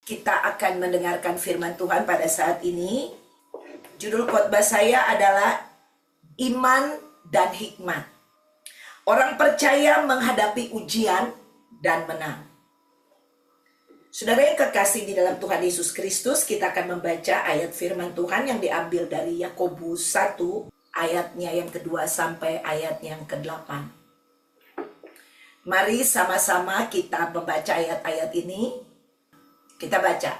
Kita akan mendengarkan firman Tuhan pada saat ini. Judul khotbah saya adalah Iman dan Hikmat. Orang percaya menghadapi ujian dan menang. Saudara yang kekasih di dalam Tuhan Yesus Kristus, kita akan membaca ayat firman Tuhan yang diambil dari Yakobus 1, ayatnya yang kedua sampai ayat yang ke-8. Mari sama-sama kita membaca ayat-ayat ini. Kita baca.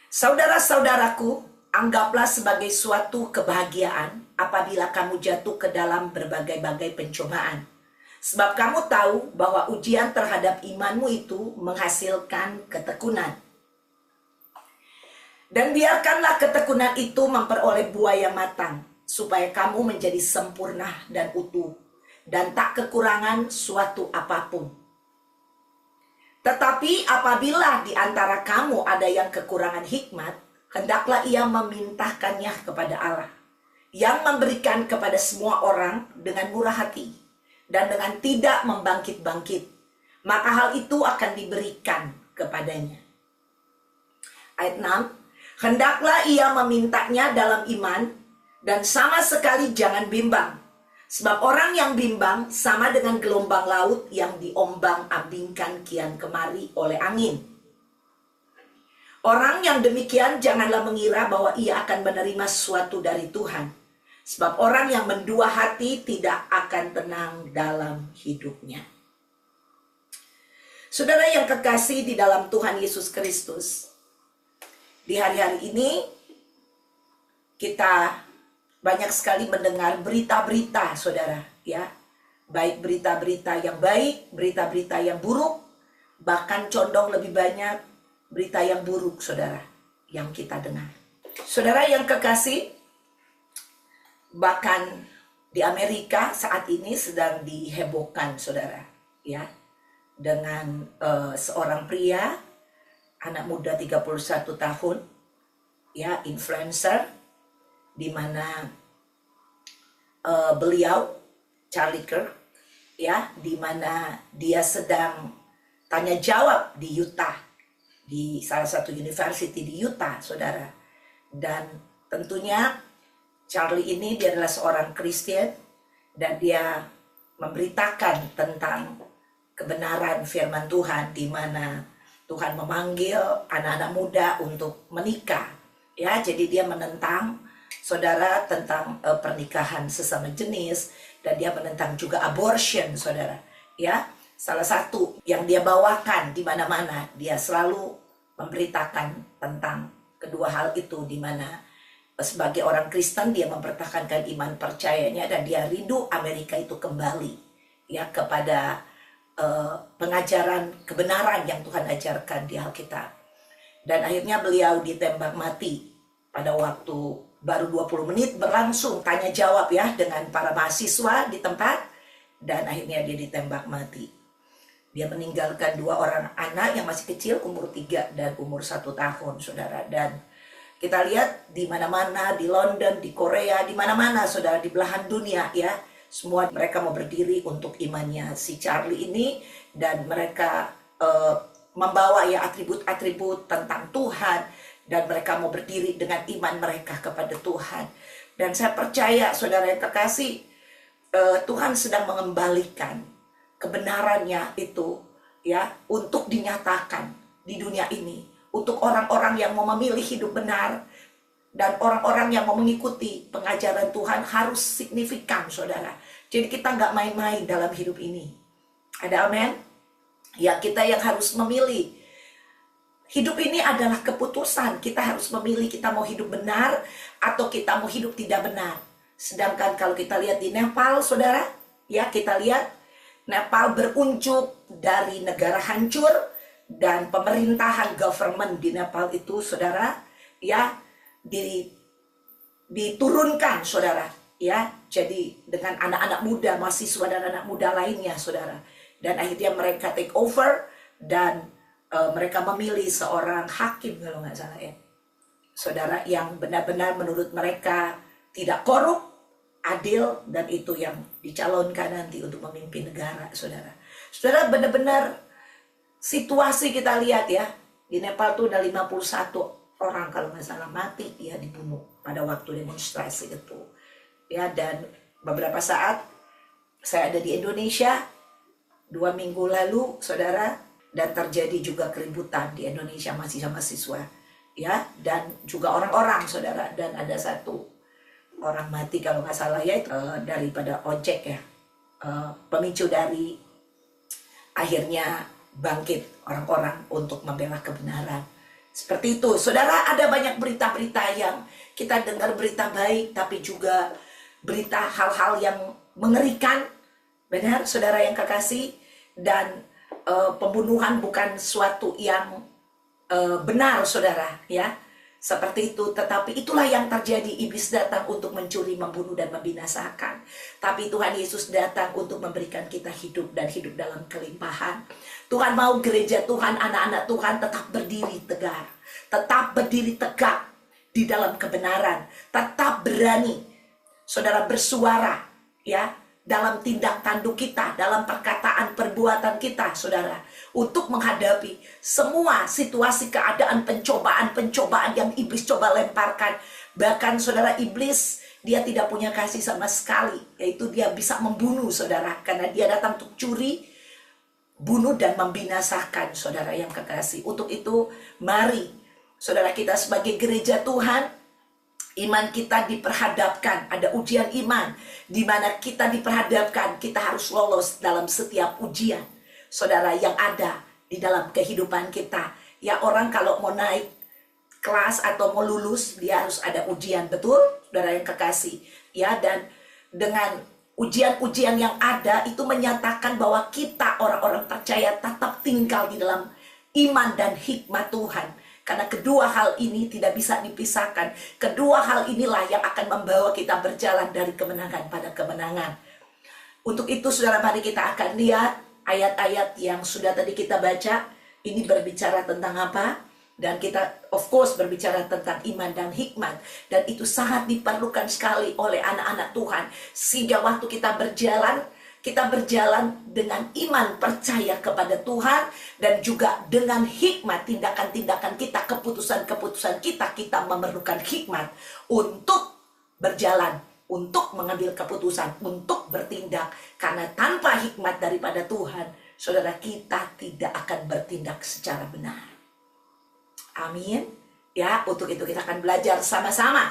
Saudara-saudaraku, anggaplah sebagai suatu kebahagiaan apabila kamu jatuh ke dalam berbagai-bagai pencobaan. Sebab kamu tahu bahwa ujian terhadap imanmu itu menghasilkan ketekunan. Dan biarkanlah ketekunan itu memperoleh buah yang matang, supaya kamu menjadi sempurna dan utuh, dan tak kekurangan suatu apapun. Tetapi apabila di antara kamu ada yang kekurangan hikmat, hendaklah ia memintahkannya kepada Allah, yang memberikan kepada semua orang dengan murah hati, dan dengan tidak membangkit-bangkit, maka hal itu akan diberikan kepadanya. Ayat 6, hendaklah ia memintanya dalam iman, dan sama sekali jangan bimbang. Sebab orang yang bimbang sama dengan gelombang laut yang diombang-ambingkan kian kemari oleh angin. Orang yang demikian janganlah mengira bahwa ia akan menerima sesuatu dari Tuhan. Sebab orang yang mendua hati tidak akan tenang dalam hidupnya. Saudara yang kekasih di dalam Tuhan Yesus Kristus, di hari-hari ini kita banyak sekali mendengar berita-berita, saudara, ya. Baik berita-berita yang baik, berita-berita yang buruk, bahkan condong lebih banyak berita yang buruk, saudara, yang kita dengar. Saudara yang kekasih, bahkan di Amerika saat ini sedang dihebohkan, saudara, ya, dengan seorang pria, anak muda 31 tahun, ya, influencer, di mana beliau Charlie Kirk, ya, di mana dia sedang tanya jawab di Utah, di salah satu university di Utah, saudara. Dan tentunya Charlie ini dia adalah seorang Kristen dan dia memberitakan tentang kebenaran firman Tuhan, di mana Tuhan memanggil anak-anak muda untuk menikah, ya. Jadi dia menentang, saudara, tentang pernikahan sesama jenis, dan dia menentang juga abortion, saudara, ya. Salah satu yang dia bawakan di mana-mana, dia selalu memberitakan tentang kedua hal itu, di mana sebagai orang Kristen dia mempertahankan iman percayanya dan dia rindu Amerika itu kembali, ya, kepada pengajaran kebenaran yang Tuhan ajarkan di Alkitab. Dan akhirnya beliau ditembak mati pada waktu baru 20 menit berlangsung tanya jawab, ya, dengan para mahasiswa di tempat, dan akhirnya dia ditembak mati. Dia meninggalkan 2 orang anak yang masih kecil, umur 3 dan umur 1 tahun, saudara. Dan kita lihat di mana-mana, di London, di Korea, di mana-mana, saudara, di belahan dunia, ya, semua mereka mau berdiri untuk imannya si Charlie ini, dan mereka membawa, ya, atribut-atribut tentang Tuhan. Dan mereka mau berdiri dengan iman mereka kepada Tuhan. Dan saya percaya, saudara yang kekasih, Tuhan sedang mengembalikan kebenarannya itu, ya, untuk dinyatakan di dunia ini. Untuk orang-orang yang mau memilih hidup benar, dan orang-orang yang mau mengikuti pengajaran Tuhan harus signifikan, saudara. Jadi kita nggak main-main dalam hidup ini. Ada amin? Ya, kita yang harus memilih. Hidup ini adalah keputusan. Kita harus memilih, kita mau hidup benar atau kita mau hidup tidak benar. Sedangkan kalau kita lihat di Nepal, saudara, ya, kita lihat Nepal berunjuk dari negara hancur, dan pemerintahan government di Nepal itu, saudara, ya, diturunkan, saudara, ya. Jadi dengan anak-anak muda, mahasiswa dan anak muda lainnya, saudara. Dan akhirnya mereka take over, dan mereka memilih seorang hakim, kalau nggak salah, ya, saudara, yang benar-benar menurut mereka tidak korup, adil, dan itu yang dicalonkan nanti untuk memimpin negara, saudara. Saudara, benar-benar situasi kita lihat, ya, Di Nepal tuh ada 51 orang kalau nggak salah mati ya, dibunuh pada waktu demonstrasi itu. Ya, dan beberapa saat saya ada di Indonesia 2 minggu lalu, saudara, dan terjadi juga keributan di Indonesia masih sama siswa, ya, dan juga orang-orang, saudara, dan ada 1 orang mati kalau nggak salah ya, itu daripada ojek ya, pemicu dari akhirnya bangkit orang-orang untuk membela kebenaran. Seperti itu, saudara. Ada banyak berita-berita yang kita dengar, berita baik, tapi juga berita hal-hal yang mengerikan. Benar, saudara yang kekasih. Dan pembunuhan bukan suatu yang benar, saudara, ya. Seperti itu, tetapi itulah yang terjadi. Iblis datang untuk mencuri, membunuh, dan membinasakan. Tapi Tuhan Yesus datang untuk memberikan kita hidup, dan hidup dalam kelimpahan. Tuhan mau gereja Tuhan, anak-anak Tuhan tetap berdiri tegar, tetap berdiri tegak di dalam kebenaran, tetap berani, saudara, bersuara, ya, dalam tindak tanduk kita, dalam perkataan, perbuatan kita, saudara, untuk menghadapi semua situasi, keadaan, pencobaan yang iblis coba lemparkan. Bahkan, saudara, iblis, dia tidak punya kasih sama sekali, yaitu dia bisa membunuh, saudara, karena dia datang untuk curi, bunuh, dan membinasakan, saudara yang kekasih. Untuk itu, mari, saudara, kita sebagai gereja Tuhan, iman kita diperhadapkan, ada ujian iman, di mana kita diperhadapkan, kita harus lolos dalam setiap ujian, saudara, yang ada di dalam kehidupan kita. Ya, orang kalau mau naik kelas atau mau lulus, dia harus ada ujian, betul, saudara yang kekasih. Ya, dan dengan ujian-ujian yang ada, itu menyatakan bahwa kita, orang-orang percaya, tetap tinggal di dalam iman dan hikmat Tuhan. Karena kedua hal ini tidak bisa dipisahkan. Kedua hal inilah yang akan membawa kita berjalan dari kemenangan pada kemenangan. Untuk itu, saudara, mari kita akan lihat ayat-ayat yang sudah tadi kita baca. Ini berbicara tentang apa? Dan kita of course berbicara tentang iman dan hikmat. Dan itu sangat diperlukan sekali oleh anak-anak Tuhan. Sehingga waktu kita berjalan dengan iman, percaya kepada Tuhan, dan juga dengan hikmat, tindakan-tindakan kita, keputusan-keputusan kita memerlukan hikmat untuk berjalan, untuk mengambil keputusan, untuk bertindak. Karena tanpa hikmat daripada Tuhan, saudara, kita tidak akan bertindak secara benar. Amin. Ya, untuk itu kita akan belajar sama-sama.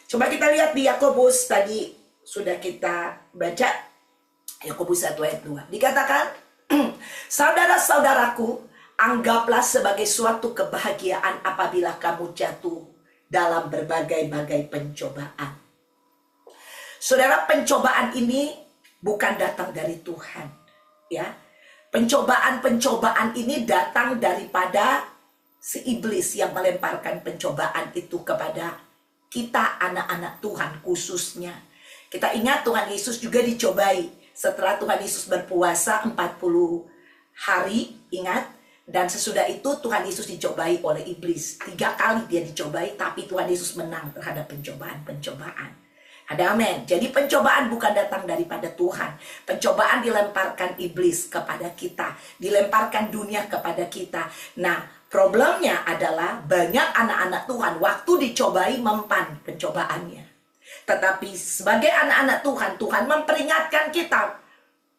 Coba kita lihat di Yakobus, tadi sudah kita baca. Yakobus 1 ayat 2 dikatakan, saudara-saudaraku, anggaplah sebagai suatu kebahagiaan apabila kamu jatuh dalam berbagai-bagai pencobaan. Saudara, pencobaan ini bukan datang dari Tuhan, ya. Pencobaan-pencobaan ini datang daripada si iblis yang melemparkan pencobaan itu kepada kita, anak-anak Tuhan khususnya. Kita ingat Tuhan Yesus juga dicobai. Setelah Tuhan Yesus berpuasa 40 hari, ingat, dan sesudah itu Tuhan Yesus dicobai oleh iblis. 3 kali dia dicobai, tapi Tuhan Yesus menang terhadap pencobaan-pencobaan. Ada amin. Jadi pencobaan bukan datang daripada Tuhan. Pencobaan dilemparkan iblis kepada kita, dilemparkan dunia kepada kita. Nah, problemnya adalah banyak anak-anak Tuhan waktu dicobai mempan pencobaannya. Tetapi sebagai anak-anak Tuhan, Tuhan memperingatkan kita,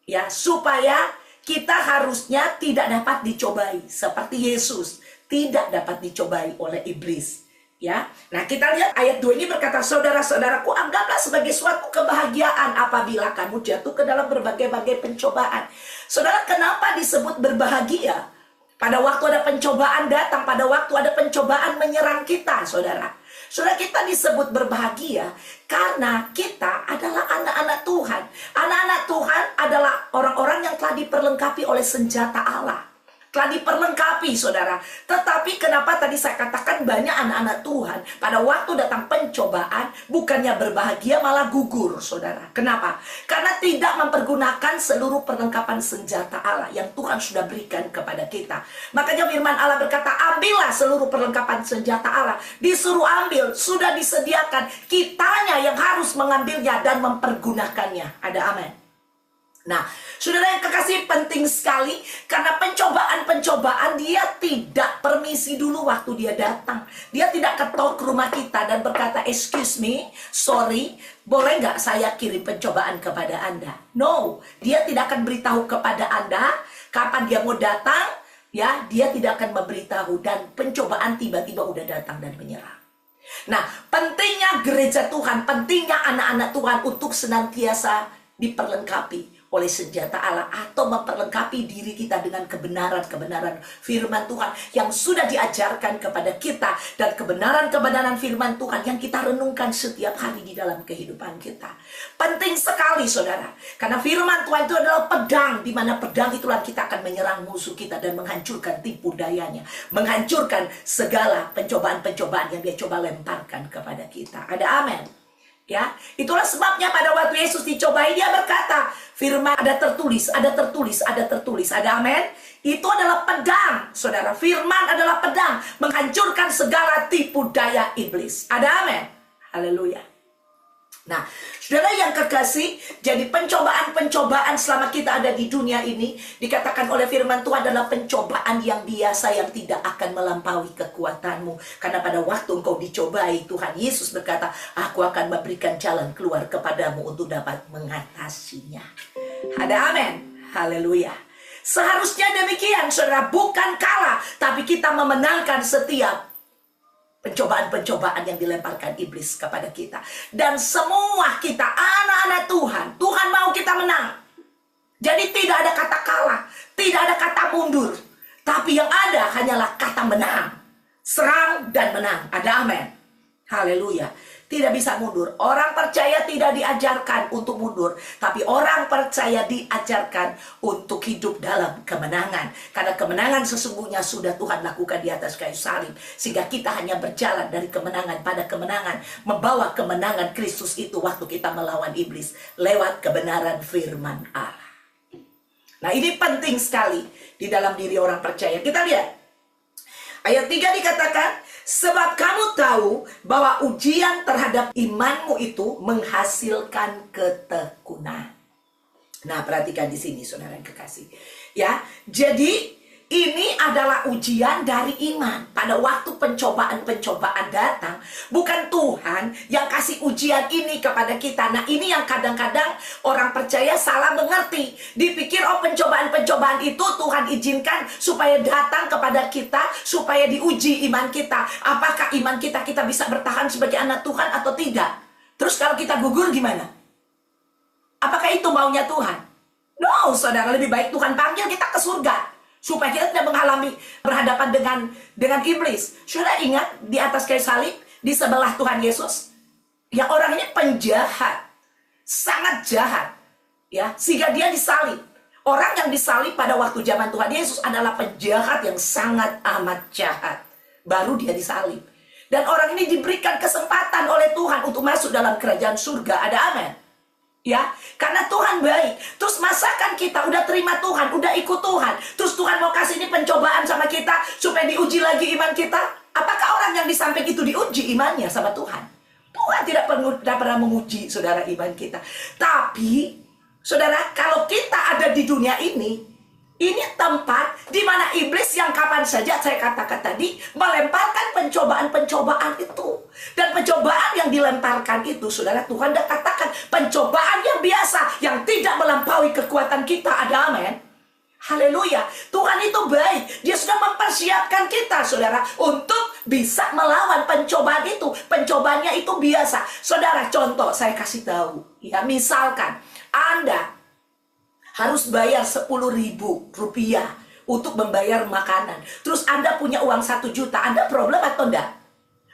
ya, supaya kita harusnya tidak dapat dicobai seperti Yesus tidak dapat dicobai oleh iblis, ya. Nah, kita lihat ayat 2 ini berkata, saudara-saudaraku, anggaplah sebagai suatu kebahagiaan apabila kamu jatuh ke dalam berbagai-bagai pencobaan. Saudara, kenapa disebut berbahagia? Pada waktu ada pencobaan datang, pada waktu ada pencobaan menyerang kita, saudara. Saudara, kita disebut berbahagia karena kita adalah anak-anak Tuhan. Anak-anak Tuhan adalah orang-orang yang telah diperlengkapi oleh senjata Allah. Telah diperlengkapi, saudara. Tetapi kenapa tadi saya katakan banyak anak-anak Tuhan pada waktu datang pencobaan bukannya berbahagia malah gugur, saudara. Kenapa? Karena tidak mempergunakan seluruh perlengkapan senjata Allah yang Tuhan sudah berikan kepada kita. Makanya firman Allah berkata, ambillah seluruh perlengkapan senjata Allah. Disuruh ambil, sudah disediakan. Kitanya yang harus mengambilnya dan mempergunakannya. Ada amin. Nah, saudara yang kekasih, penting sekali karena pencobaan-pencobaan dia tidak permisi dulu waktu dia datang. Dia tidak ketok ke rumah kita dan berkata, excuse me, sorry, boleh nggak saya kirim pencobaan kepada Anda? No, dia tidak akan beritahu kepada Anda kapan dia mau datang. Ya, dia tidak akan memberitahu dan pencobaan tiba-tiba udah datang dan menyerang. Nah, pentingnya gereja Tuhan, pentingnya anak-anak Tuhan untuk senantiasa diperlengkapi oleh senjata Allah atau memperlengkapi diri kita dengan kebenaran-kebenaran firman Tuhan yang sudah diajarkan kepada kita, dan kebenaran-kebenaran firman Tuhan yang kita renungkan setiap hari di dalam kehidupan kita. Penting sekali saudara, karena firman Tuhan itu adalah pedang, di mana pedang itulah kita akan menyerang musuh kita dan menghancurkan tipu dayanya, menghancurkan segala pencobaan-pencobaan yang dia coba lemparkan kepada kita. Ada amin? Ya, itulah sebabnya pada waktu Yesus dicobai, dia berkata, firman ada tertulis, ada tertulis, ada tertulis. Ada amin? Itu adalah pedang, saudara. Firman adalah pedang, menghancurkan segala tipu daya iblis. Ada amin? Haleluya. Nah, saudara yang kekasih, jadi pencobaan-pencobaan selama kita ada di dunia ini, dikatakan oleh firman Tuhan adalah pencobaan yang biasa yang tidak akan melampaui kekuatanmu. Karena pada waktu engkau dicobai, Tuhan Yesus berkata, aku akan memberikan jalan keluar kepadamu untuk dapat mengatasinya. Ada amin? Haleluya. Seharusnya demikian, saudara, bukan kalah, tapi kita memenangkan setiap pencobaan-pencobaan yang dilemparkan iblis kepada kita. Dan semua kita anak-anak Tuhan, Tuhan mau kita menang. Jadi tidak ada kata kalah, tidak ada kata mundur, tapi yang ada hanyalah kata menang. Serang dan menang. Ada amin? Haleluya. Tidak bisa mundur. Orang percaya tidak diajarkan untuk mundur, tapi orang percaya diajarkan untuk hidup dalam kemenangan. Karena kemenangan sesungguhnya sudah Tuhan lakukan di atas kayu salib, sehingga kita hanya berjalan dari kemenangan pada kemenangan, membawa kemenangan Kristus itu waktu kita melawan iblis lewat kebenaran firman Allah. Nah, ini penting sekali di dalam diri orang percaya. Kita lihat ayat 3 dikatakan, sebab kamu tahu bahwa ujian terhadap imanmu itu menghasilkan ketekunan. Nah, perhatikan di sini saudara yang kekasih. Ya, jadi ini adalah ujian dari iman. Pada waktu pencobaan-pencobaan datang, bukan Tuhan yang kasih ujian ini kepada kita. Nah, ini yang kadang-kadang orang percaya salah mengerti. Dipikir, oh, pencobaan-pencobaan itu Tuhan izinkan supaya datang kepada kita, supaya diuji iman kita. Apakah iman kita bisa bertahan sebagai anak Tuhan atau tidak? Terus kalau kita gugur gimana? Apakah itu maunya Tuhan? No, saudara, lebih baik Tuhan panggil kita ke surga, supaya kita tidak mengalami berhadapan dengan iblis. Sudah ingat di atas kayu salib, di sebelah Tuhan Yesus, yang orang ini penjahat, sangat jahat, ya, sehingga dia disalib. Orang yang disalib pada waktu zaman Tuhan Yesus adalah penjahat yang sangat amat jahat. Baru dia disalib. Dan orang ini diberikan kesempatan oleh Tuhan untuk masuk dalam kerajaan surga. Ada amin? Ya, karena Tuhan baik. Terus masakan kita udah terima Tuhan, udah ikut Tuhan, terus Tuhan mau kasih ini pencobaan sama kita supaya diuji lagi iman kita. Apakah orang yang di samping itu diuji imannya sama Tuhan? Tuhan tidak pernah menguji saudara iman kita. Tapi saudara, kalau kita ada di dunia ini tempat di mana iblis yang kapan saja saya katakan tadi melemparkan pencobaan-pencobaan itu. Dan pencobaan yang dilemparkan itu, saudara, Tuhan dah katakan pencobaan yang biasa, yang tidak melampaui kekuatan kita. Ada amin? Haleluya. Tuhan itu baik. Dia sudah mempersiapkan kita, saudara, untuk bisa melawan pencobaan itu. Pencobaannya itu biasa. Saudara, contoh saya kasih tahu. Ya, misalkan Anda harus bayar 10.000 rupiah untuk membayar makanan. Terus Anda punya uang 1 juta. Anda problem atau enggak?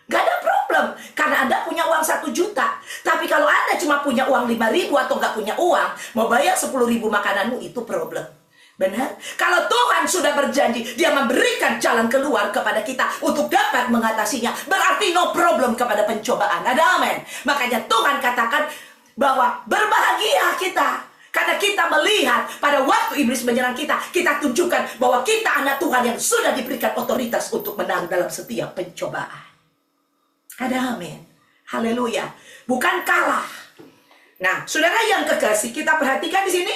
Gak ada problem. Karena Anda punya uang 1 juta. Tapi kalau Anda cuma punya uang 5.000 atau nggak punya uang, mau bayar 10.000 makananmu, itu problem. Benar? Kalau Tuhan sudah berjanji, dia memberikan jalan keluar kepada kita untuk dapat mengatasinya, berarti no problem kepada pencobaan. Ada amin? Makanya Tuhan katakan bahwa berbahagia kita, karena kita melihat pada waktu iblis menyerang kita, kita tunjukkan bahwa kita anak Tuhan yang sudah diberikan otoritas untuk menang dalam setiap pencobaan. Ada amin? Haleluya. Bukan kalah. Nah, saudara yang kekasih, kita perhatikan di sini.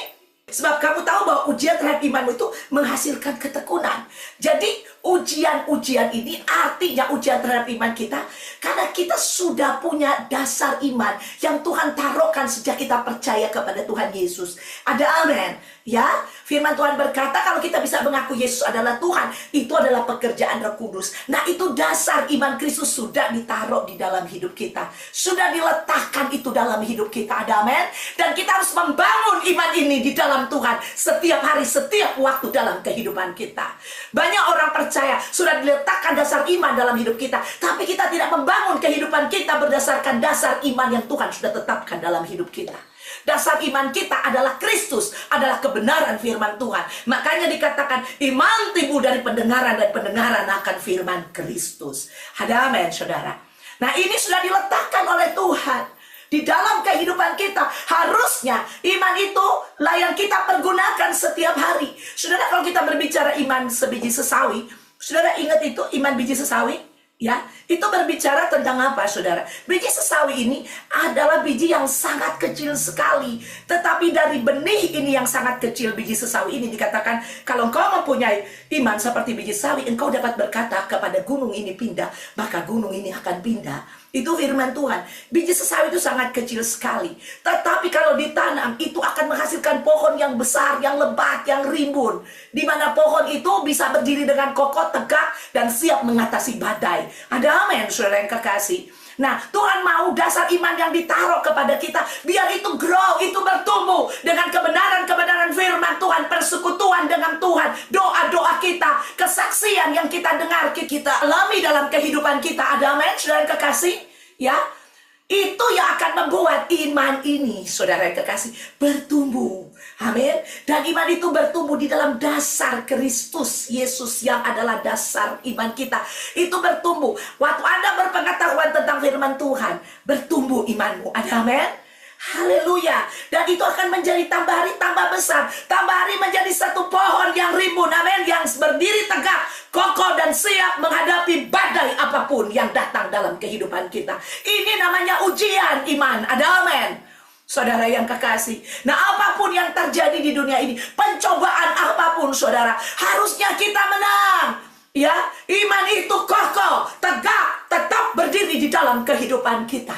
Sebab kamu tahu bahwa ujian terhadap imanmu itu menghasilkan ketekunan. Jadi ujian-ujian ini artinya ujian terhadap iman kita, karena kita sudah punya dasar iman yang Tuhan taruhkan sejak kita percaya kepada Tuhan Yesus. Ada amin. Ya, firman Tuhan berkata kalau kita bisa mengaku Yesus adalah Tuhan, itu adalah pekerjaan Roh Kudus. Nah, itu dasar iman Kristus sudah ditaruh di dalam hidup kita. Sudah diletakkan itu dalam hidup kita. Ada amin. Dan kita harus membangun iman ini di dalam Tuhan setiap hari, setiap waktu dalam kehidupan kita. Banyak orang percaya sudah diletakkan dasar iman dalam hidup kita, tapi kita tidak membangun kehidupan kita berdasarkan dasar iman yang Tuhan sudah tetapkan dalam hidup kita. Dasar iman kita adalah Kristus, adalah kebenaran firman Tuhan. Makanya dikatakan iman timbul dari pendengaran, dan pendengaran akan firman Kristus. Ada amin, saudara. Nah, ini sudah diletakkan oleh Tuhan di dalam kehidupan kita. Harusnya iman itu lah yang kita pergunakan setiap hari. Saudara, kalau kita berbicara iman sebiji sesawi, saudara ingat itu iman biji sesawi? Ya, itu berbicara tentang apa, saudara? Biji sesawi ini adalah biji yang sangat kecil sekali. Tetapi dari benih ini yang sangat kecil, biji sesawi ini dikatakan, kalau engkau mempunyai iman seperti biji sesawi, engkau dapat berkata kepada gunung ini pindah, maka gunung ini akan pindah. Itu firman Tuhan. Biji sesawi itu sangat kecil sekali. Tetapi kalau ditanam, itu akan menghasilkan pohon yang besar, yang lebat, yang rimbun. Di mana pohon itu bisa berdiri dengan kokoh, tegak, dan siap mengatasi badai. Ada amin, saudara yang kekasih. Nah, Tuhan mau dasar iman yang ditaruh kepada kita, biar itu grow, itu bertumbuh dengan kebenaran-kebenaran firman Tuhan, persekutuan dengan Tuhan, doa-doa kita, kesaksian yang kita dengar, kita alami dalam kehidupan kita. Ada amin, saudara yang kekasih? Ya, itu yang akan membuat iman ini, saudara yang kekasih, bertumbuh. Amin. Dan iman itu bertumbuh di dalam dasar Kristus Yesus yang adalah dasar iman kita. Itu bertumbuh. Waktu Anda berpengetahuan tentang firman Tuhan, bertumbuh imanmu. Ada amin? Haleluya. Dan itu akan menjadi tambah hari tambah besar. Tambah hari menjadi satu pohon yang rimbun. Amin. Yang berdiri tegak, kokoh, dan siap menghadapi badai apapun yang datang dalam kehidupan kita. Ini namanya ujian iman. Ada amin, saudara yang kekasih. Nah, apapun yang terjadi di dunia ini, pencobaan apapun, saudara, harusnya kita menang. Ya, iman itu kokoh, tegak, tetap berdiri di dalam kehidupan kita.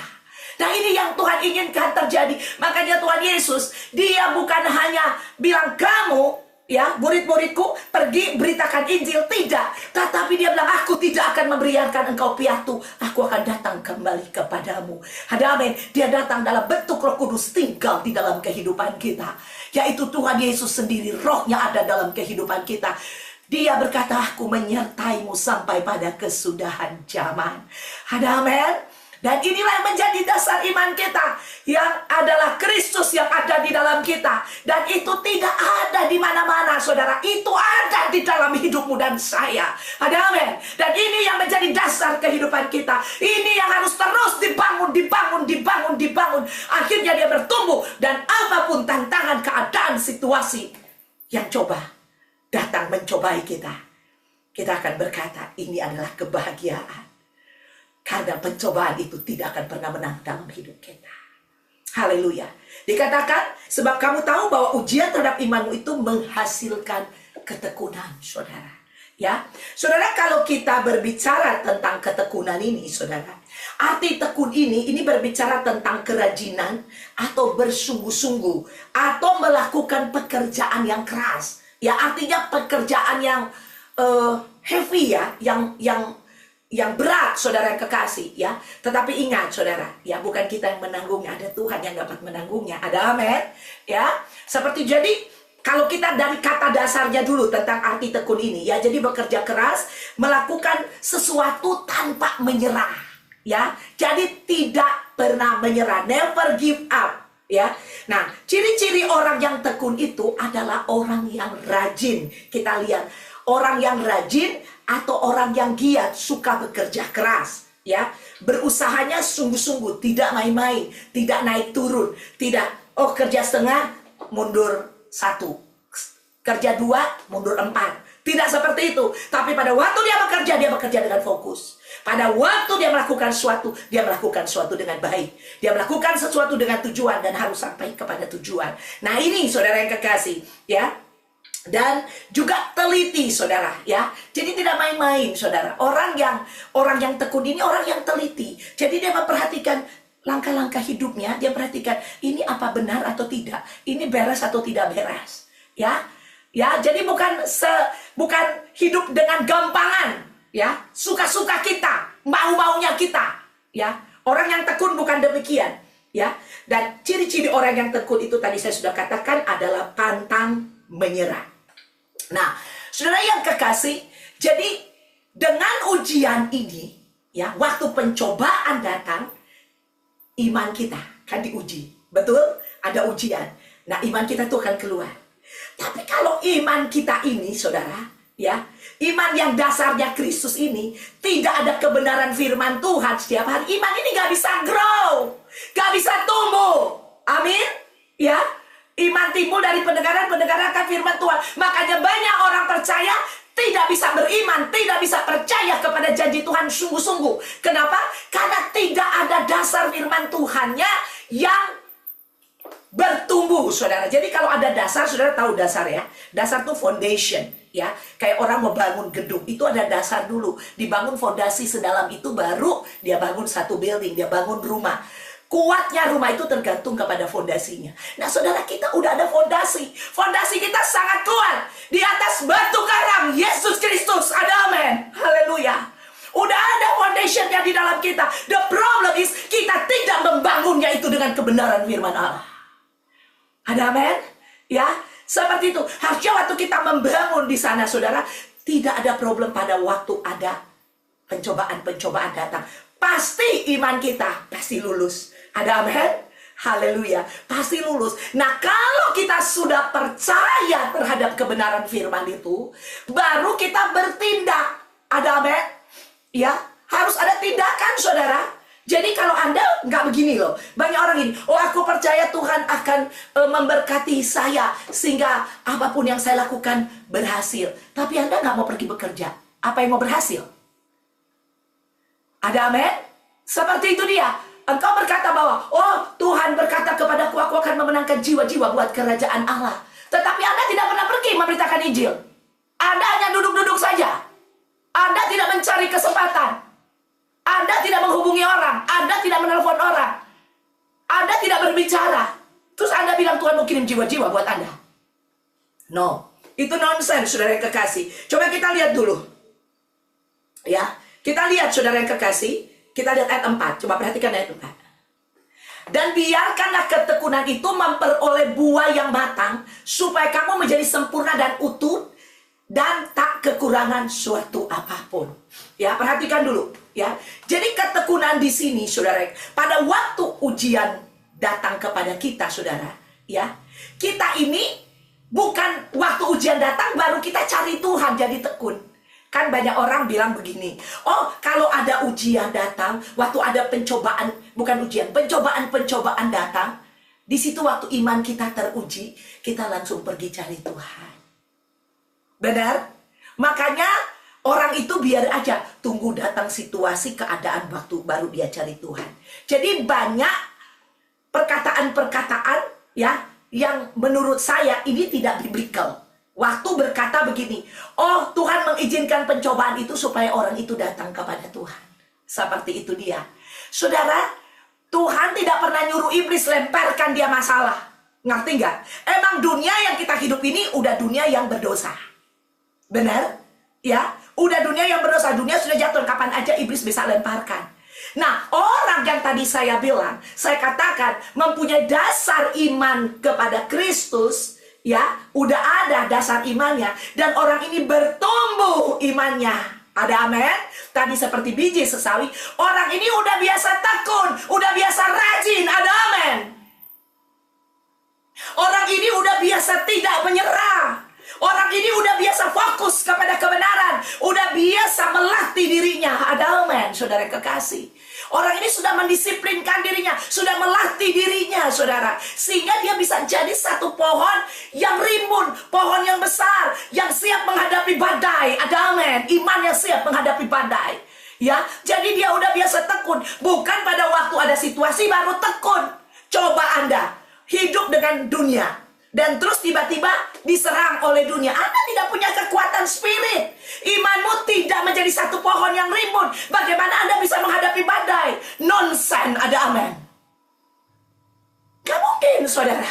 Nah, ini yang Tuhan inginkan terjadi. Makanya Tuhan Yesus, dia bukan hanya bilang kamu, ya, murid-muridku, pergi beritakan Injil. Tidak. Tetapi dia bilang, aku tidak akan membiarkan engkau piatu. Aku akan datang kembali kepadamu. Ada amin. Dia datang dalam bentuk Roh Kudus, tinggal di dalam kehidupan kita. Yaitu Tuhan Yesus sendiri, rohnya ada dalam kehidupan kita. Dia berkata, aku menyertaimu sampai pada kesudahan zaman. Ada amin. Dan inilah yang menjadi dasar iman kita, yang adalah Kristus yang ada di dalam kita. Dan itu tidak ada di mana-mana, saudara. Itu ada di dalam hidupmu dan saya. Ada amin. Dan ini yang menjadi dasar kehidupan kita. Ini yang harus terus dibangun, dibangun, dibangun, dibangun. Akhirnya dia bertumbuh. Dan apapun tantangan, keadaan, situasi yang coba datang mencobai kita, kita akan berkata, ini adalah kebahagiaan. Karena pencobaan itu tidak akan pernah menang dalam hidup kita. Haleluya. Dikatakan, sebab kamu tahu bahwa ujian terhadap imanmu itu menghasilkan ketekunan, saudara. Ya, saudara, kalau kita berbicara tentang ketekunan ini, saudara, arti tekun ini berbicara tentang kerajinan atau bersungguh-sungguh atau melakukan pekerjaan yang keras. Ya, artinya pekerjaan yang heavy, ya, yang berat, saudara yang kekasih, ya. Tetapi ingat, saudara, ya, bukan kita yang menanggungnya, ada Tuhan yang dapat menanggungnya. Ada amin, ya. Seperti jadi, kalau kita dari kata dasarnya dulu tentang arti tekun ini, ya, jadi bekerja keras, melakukan sesuatu tanpa menyerah, ya. Jadi tidak pernah menyerah, never give up, ya. Nah, ciri-ciri orang yang tekun itu adalah orang yang rajin. Kita lihat, orang yang rajin atau orang yang giat, suka bekerja keras, ya, berusahanya sungguh-sungguh, tidak main-main, tidak naik turun, tidak, kerja setengah, mundur 1, kerja 2, mundur 4, Tidak seperti itu. Tapi pada waktu dia bekerja dengan fokus. Pada waktu dia melakukan sesuatu dengan baik. Dia melakukan sesuatu dengan tujuan dan harus sampai kepada tujuan. Nah, ini saudara yang kekasih, ya. Dan juga teliti, saudara, ya. Jadi tidak main-main, saudara. Orang yang tekun ini orang yang teliti. Jadi dia memperhatikan langkah-langkah hidupnya. Dia perhatikan ini apa benar atau tidak, ini beres atau tidak beres, ya. Ya, jadi bukan hidup dengan gampangan, ya, suka-suka kita, mau-maunya kita, ya. Orang yang tekun bukan demikian, ya. Dan ciri-ciri orang yang tekun itu tadi saya sudah katakan adalah pantang menyerah. Nah, saudara yang kekasih, jadi dengan ujian ini, ya, waktu pencobaan datang, iman kita kan diuji, betul? Ada ujian. Nah, iman kita tuh akan keluar. Tapi kalau iman kita ini, saudara, ya, iman yang dasarnya Kristus ini, tidak ada kebenaran firman Tuhan setiap hari, iman ini gak bisa grow, gak bisa tumbuh. Amin, ya. Iman timbul dari pendengaran akan firman Tuhan. Makanya banyak orang percaya tidak bisa beriman, tidak bisa percaya kepada janji Tuhan sungguh-sungguh. Kenapa? Karena tidak ada dasar firman Tuhannya yang bertumbuh, saudara. Jadi kalau ada dasar, saudara tahu dasar, ya. Dasar tuh foundation, ya. Kayak orang membangun gedung, itu ada dasar dulu. Dibangun fondasi sedalam itu, baru dia bangun satu building, dia bangun rumah. Kuatnya rumah itu tergantung kepada fondasinya. Nah, saudara, kita udah ada fondasi. Fondasi kita sangat kuat. Di atas batu karang, Yesus Kristus. Ada amin. Haleluya. Udah ada foundationnya di dalam kita. The problem is, kita tidak membangunnya itu dengan kebenaran firman Allah. Ada amin? Ya, seperti itu. Harusnya waktu kita membangun di sana, saudara, tidak ada problem pada waktu ada pencobaan-pencobaan datang. Pasti iman kita pasti lulus. Ada amin? Haleluya. Pasti lulus. Nah, kalau kita sudah percaya terhadap kebenaran firman itu, baru kita bertindak. Ada amin? Ya, harus ada tindakan, saudara. Jadi kalau Anda nggak begini loh. Banyak orang gini, oh aku percaya Tuhan akan memberkati saya sehingga apapun yang saya lakukan berhasil. Tapi Anda nggak mau pergi bekerja. Apa yang mau berhasil? Ada amin? Seperti itu dia. Engkau berkata bahwa, oh Tuhan berkata kepadaku, aku akan memenangkan jiwa-jiwa buat kerajaan Allah. Tetapi Anda tidak pernah pergi memberitakan Injil. Anda hanya duduk-duduk saja. Anda tidak mencari kesempatan. Anda tidak menghubungi orang. Anda tidak menelpon orang. Anda tidak berbicara. Terus Anda bilang Tuhan mau kirim jiwa-jiwa buat Anda. No. Itu nonsense, saudara yang kekasih. Coba kita lihat dulu. Ya. Kita lihat, saudara yang kekasih. Kita lihat ayat 4. Coba perhatikan ayat 4. Dan biarkanlah ketekunan itu memperoleh buah yang matang, supaya kamu menjadi sempurna dan utuh, dan tak kekurangan suatu apapun. Ya, perhatikan dulu. Ya, jadi ketekunan di sini, saudara, pada waktu ujian datang kepada kita, saudara, ya, kita ini bukan waktu ujian datang baru kita cari Tuhan jadi tekun. Kan banyak orang bilang begini, oh kalau ada ujian datang, waktu ada pencobaan, bukan ujian, pencobaan datang, di situ waktu iman kita teruji, kita langsung pergi cari Tuhan. Benar? Makanya orang itu biar aja tunggu datang situasi keadaan waktu baru dia cari Tuhan. Jadi banyak perkataan-perkataan, ya, yang menurut saya ini tidak biblical. Waktu berkata begini, oh Tuhan mengizinkan pencobaan itu supaya orang itu datang kepada Tuhan. Seperti itu dia. Saudara, Tuhan tidak pernah nyuruh iblis lemparkan dia masalah. Ngerti nggak? Emang dunia yang kita hidup ini udah dunia yang berdosa. Benar? Ya, udah dunia yang berdosa. Dunia sudah jatuh, kapan aja iblis bisa lemparkan. Nah, orang yang tadi saya bilang, saya katakan mempunyai dasar iman kepada Kristus, ya, udah ada dasar imannya, dan orang ini bertumbuh imannya. Ada amin? Tadi seperti biji sesawi, orang ini udah biasa tekun, udah biasa rajin. Ada amin? Orang ini udah biasa tidak menyerah, Orang ini udah biasa fokus kepada kebenaran, udah biasa melatih dirinya. Ada amen, saudara kekasih. Orang ini sudah mendisiplinkan dirinya, sudah melatih dirinya, saudara. Sehingga dia bisa jadi satu pohon yang rimbun, pohon yang besar, yang siap menghadapi badai. Ada amen, iman yang siap menghadapi badai. Ya, jadi dia udah biasa tekun. Bukan pada waktu ada situasi baru tekun. Coba Anda hidup dengan dunia, dan terus tiba-tiba diserang oleh dunia. Anda tidak punya kekuatan spirit. Imanmu tidak menjadi satu pohon yang rimbun. Bagaimana Anda bisa menghadapi badai? Nonsen, ada amen. Gak mungkin, saudara.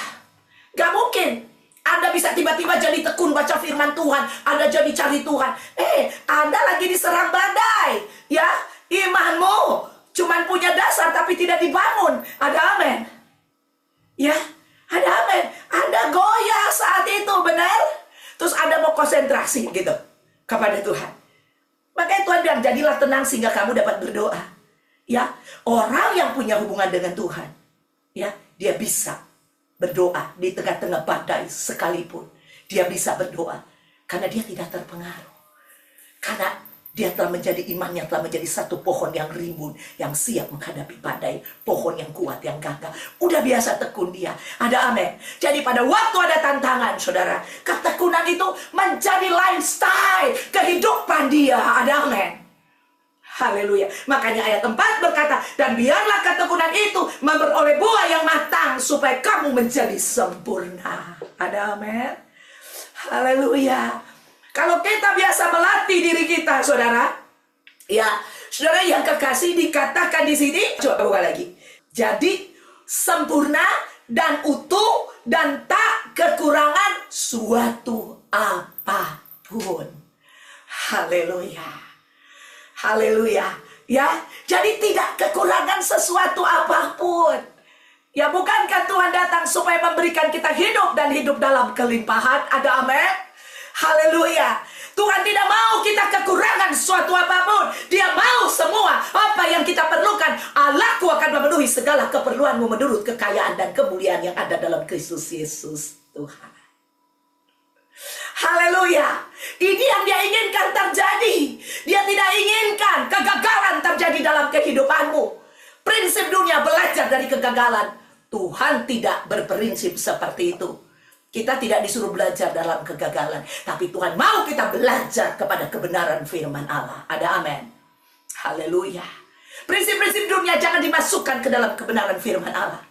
Gak mungkin. Anda bisa tiba-tiba jadi tekun baca firman Tuhan. Anda jadi cari Tuhan. Anda lagi diserang badai. Ya, imanmu cuman punya dasar tapi tidak dibangun. Ada amen. Ya, ada amin. Anda goyah saat itu, benar? Terus Anda mau konsentrasi gitu kepada Tuhan. Makanya Tuhan bilang, jadilah tenang sehingga kamu dapat berdoa. Ya, orang yang punya hubungan dengan Tuhan, ya, dia bisa berdoa di tengah-tengah badai sekalipun. Dia bisa berdoa karena dia tidak terpengaruh. Karena dia telah menjadi imannya, telah menjadi satu pohon yang rimbun, yang siap menghadapi badai. Pohon yang kuat, yang gagah. Udah biasa tekun dia. Ada amin. Jadi pada waktu ada tantangan, saudara, ketekunan itu menjadi lifestyle kehidupan dia. Ada amin. Haleluya. Makanya ayat 4 berkata, dan biarlah ketekunan itu memperoleh buah yang matang, supaya kamu menjadi sempurna. Ada amin. Haleluya. Kalau kita biasa melatih diri kita, saudara, ya, saudara yang kekasih, dikatakan di sini, coba buka lagi. Jadi sempurna dan utuh dan tak kekurangan suatu apapun. Haleluya. Haleluya. Ya, jadi tidak kekurangan sesuatu apapun. Ya, bukankah Tuhan datang supaya memberikan kita hidup dan hidup dalam kelimpahan? Ada amin. Haleluya. Tuhan tidak mau kita kekurangan suatu apapun. Dia mau semua apa yang kita perlukan. Allahku akan memenuhi segala keperluanmu menurut kekayaan dan kemuliaan yang ada dalam Kristus Yesus Tuhan. Haleluya. Ini yang dia inginkan terjadi. Dia tidak inginkan kegagalan terjadi dalam kehidupanmu. Prinsip dunia belajar dari kegagalan. Tuhan tidak berprinsip seperti itu. Kita tidak disuruh belajar dalam kegagalan, tapi Tuhan mau kita belajar kepada kebenaran firman Allah. Ada amin. Haleluya. Prinsip-prinsip dunia jangan dimasukkan ke dalam kebenaran firman Allah.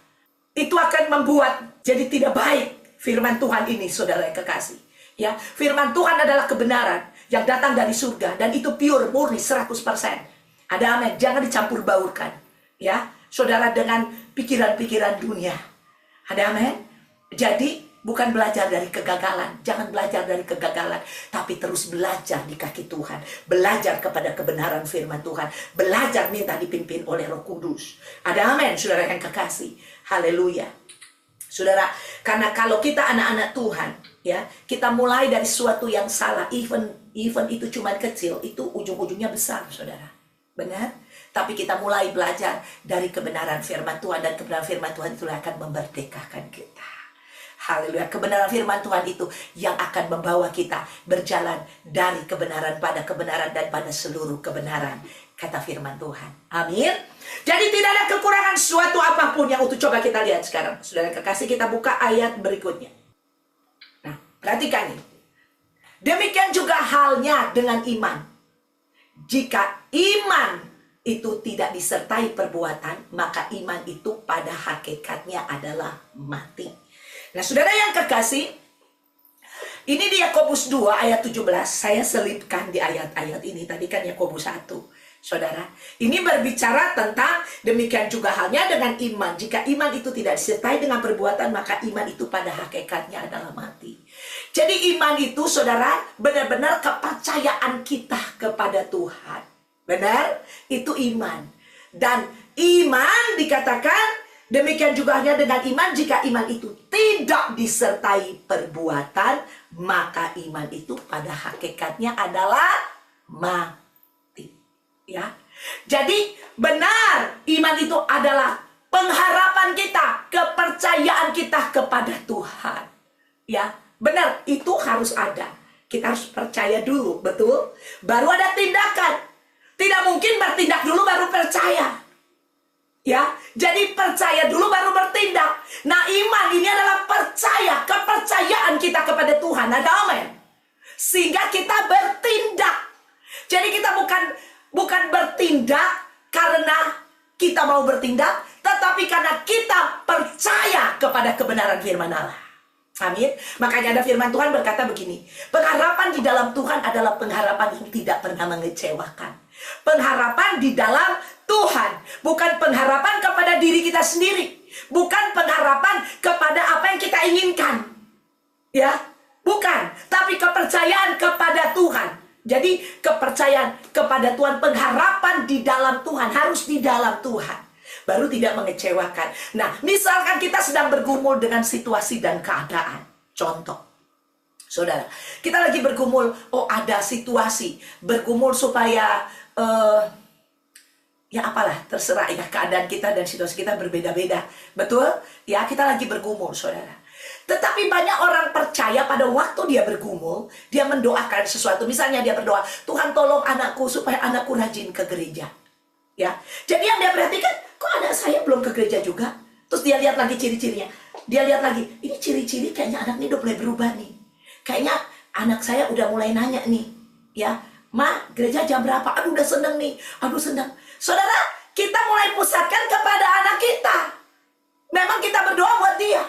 Itu akan membuat jadi tidak baik firman Tuhan ini, saudara yang kekasih. Ya, firman Tuhan adalah kebenaran yang datang dari surga, dan itu pure, murni, 100%. Ada amin. Jangan dicampur baurkan, ya, saudara, dengan pikiran-pikiran dunia. Ada amin. Jadi bukan belajar dari kegagalan. Jangan belajar dari kegagalan, tapi terus belajar di kaki Tuhan. Belajar kepada kebenaran firman Tuhan. Belajar minta dipimpin oleh Roh Kudus. Ada amin, saudara yang kekasih. Haleluya. Saudara, karena kalau kita anak-anak Tuhan, ya, kita mulai dari sesuatu yang salah, even itu cuma kecil, itu ujung-ujungnya besar, saudara. Benar? Tapi kita mulai belajar dari kebenaran firman Tuhan, dan kebenaran firman Tuhan itu akan memerdekakan kita. Haleluya. Kebenaran firman Tuhan itu yang akan membawa kita berjalan dari kebenaran pada kebenaran dan pada seluruh kebenaran, kata firman Tuhan. Amin. Jadi tidak ada kekurangan suatu apapun yang utuh. Coba kita lihat sekarang, saudara kekasih, kita buka ayat berikutnya. Nah, perhatikan ini. Demikian juga halnya dengan iman. Jika iman itu tidak disertai perbuatan, maka iman itu pada hakikatnya adalah mati. Nah, saudara yang kekasih, ini di Yakobus 2 ayat 17. Saya selipkan di ayat-ayat ini. Tadi kan Yakobus 1. Saudara, ini berbicara tentang demikian juga halnya dengan iman. Jika iman itu tidak disertai dengan perbuatan, maka iman itu pada hakikatnya adalah mati. Jadi iman itu, saudara, benar-benar kepercayaan kita kepada Tuhan. Benar? Itu iman. Dan iman dikatakan demikian juga hanya dengan iman. Jika iman itu tidak disertai perbuatan, maka iman itu pada hakikatnya adalah mati. Ya, jadi benar, iman itu adalah pengharapan kita, kepercayaan kita kepada Tuhan. Ya, Benar, itu harus ada. Kita harus percaya dulu, betul? Baru ada tindakan. Tidak mungkin bertindak dulu baru percaya. Ya, jadi percaya dulu baru bertindak. Nah, iman ini adalah percaya, kepercayaan kita kepada Tuhan. Ada amin. Sehingga kita bertindak. Jadi kita bukan bertindak karena kita mau bertindak, tetapi karena kita percaya kepada kebenaran firman Allah. Amin. Makanya ada firman Tuhan berkata begini, pengharapan di dalam Tuhan adalah pengharapan yang tidak pernah mengecewakan. Pengharapan di dalam Tuhan, bukan pengharapan kepada diri kita sendiri, bukan pengharapan kepada apa yang kita inginkan. Ya, bukan, tapi kepercayaan kepada Tuhan. Jadi kepercayaan kepada Tuhan, pengharapan di dalam Tuhan, harus di dalam Tuhan. Baru tidak mengecewakan. Nah, misalkan kita sedang bergumul dengan situasi dan keadaan. Contoh, saudara, kita lagi bergumul, ada situasi. Bergumul supaya, ya apalah, terserah ya, keadaan kita dan situasi kita berbeda-beda. Betul? Ya, kita lagi bergumul, saudara. Tetapi banyak orang percaya pada waktu dia bergumul, dia mendoakan sesuatu. Misalnya dia berdoa, Tuhan tolong anakku supaya anakku rajin ke gereja. Ya, jadi yang dia perhatikan, kok anak saya belum ke gereja juga? Terus dia lihat lagi ciri-cirinya. Dia lihat lagi, ini ciri-ciri kayaknya anak ini udah mulai berubah nih. Kayaknya anak saya udah mulai nanya nih. Ya, Ma, gereja jam berapa? Aduh, udah seneng nih. Aduh, seneng. Saudara, kita mulai pusatkan kepada anak kita. Memang kita berdoa buat dia.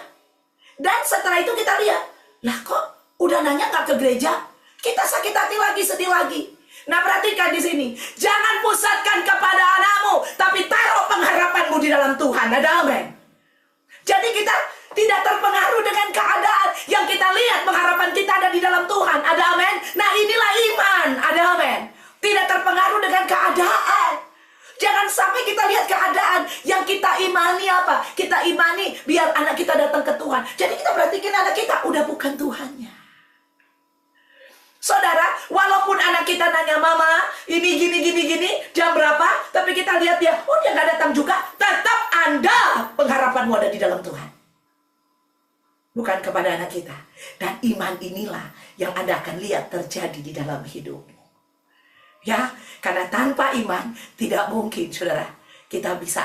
Dan setelah itu kita lihat, lah kok udah nanya gak ke gereja? Kita sakit hati lagi, sedih lagi. Nah, perhatikan di sini. Jangan pusatkan kepada anakmu, tapi taruh pengharapanmu di dalam Tuhan. Ada amin. Jadi kita tidak terpengaruh dengan keadaan yang kita lihat, pengharapan kita ada di dalam Tuhan. Ada amin. Nah, inilah iman. Ada amin. Tidak terpengaruh dengan keadaan. Jangan sampai kita lihat keadaan yang kita imani apa? Kita imani biar anak kita datang ke Tuhan. Jadi kita perhatikan anak kita udah bukan Tuhannya. Saudara, walaupun anak kita nanya, Mama, ini gini, jam berapa? Tapi kita lihat dia, dia gak datang juga. Tetap Anda, pengharapanmu ada di dalam Tuhan. Bukan kepada anak kita. Dan iman inilah yang Anda akan lihat terjadi di dalam hidupmu. Ya, karena tanpa iman, tidak mungkin, saudara, kita bisa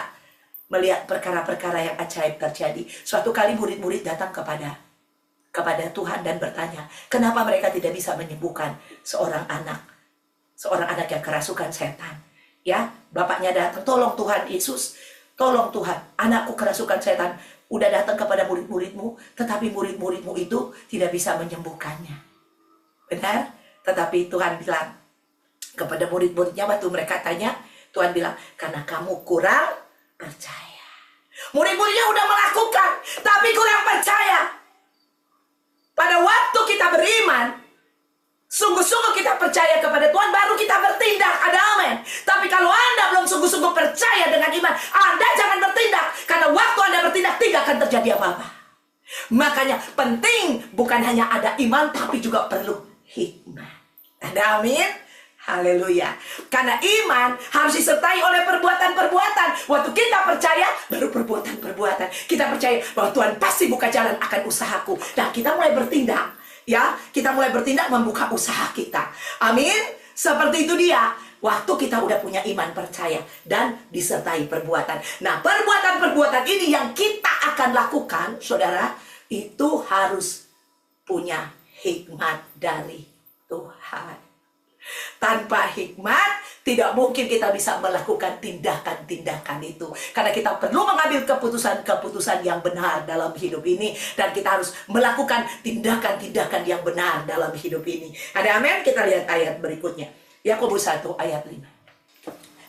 melihat perkara-perkara yang ajaib terjadi. Suatu kali murid-murid datang kepada Tuhan dan bertanya, kenapa mereka tidak bisa menyembuhkan seorang anak yang kerasukan setan. Ya, bapaknya datang, tolong Tuhan Yesus, tolong Tuhan, anakku kerasukan setan. Udah datang kepada murid-muridmu, tetapi murid-muridmu itu tidak bisa menyembuhkannya. Benar? Tetapi Tuhan bilang kepada murid-muridnya, waktu mereka tanya, Tuhan bilang, karena kamu kurang percaya. Murid-muridnya udah melakukan, tapi kurang percaya. Pada waktu kita beriman, sungguh-sungguh kita percaya kepada Tuhan, baru kita bertindak. Ada amin. Tapi kalau Anda belum sungguh-sungguh percaya dengan iman, Anda jangan bertindak. Karena waktu Anda bertindak, tidak akan terjadi apa-apa. Makanya penting bukan hanya ada iman, tapi juga perlu hikmah. Ada amin. Haleluya. Karena iman harus disertai oleh perbuatan-perbuatan. Waktu kita percaya, baru perbuatan-perbuatan. Kita percaya bahwa Tuhan pasti buka jalan akan usahaku. Nah, kita mulai bertindak. Ya, kita mulai bertindak membuka usaha kita. Amin. Seperti itu dia. Waktu kita udah punya iman percaya dan disertai perbuatan. Nah, perbuatan-perbuatan ini yang kita akan lakukan, saudara, itu harus punya hikmat dari Tuhan. Tanpa hikmat, tidak mungkin kita bisa melakukan tindakan-tindakan itu. Karena kita perlu mengambil keputusan-keputusan yang benar dalam hidup ini. Dan kita harus melakukan tindakan-tindakan yang benar dalam hidup ini. Ada amin? Kita lihat ayat berikutnya. Yakobus 1 ayat 5.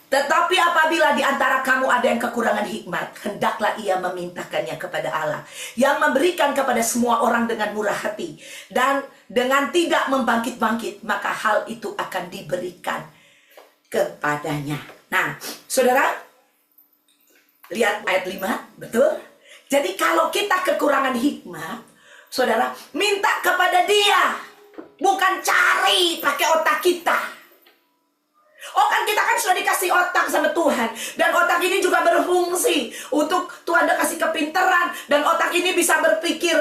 Tetapi apabila di antara kamu ada yang kekurangan hikmat, hendaklah ia memintakannya kepada Allah, yang memberikan kepada semua orang dengan murah hati, dan dengan tidak membangkit-bangkit, maka hal itu akan diberikan kepadanya. Nah, saudara, lihat ayat 5, betul? Jadi kalau kita kekurangan hikmat, saudara, minta kepada dia, bukan cari pakai otak kita. Kan kita kan sudah dikasih otak sama Tuhan. Dan otak ini juga berfungsi untuk Tuhan udah kasih kepintaran. Dan otak ini bisa berpikir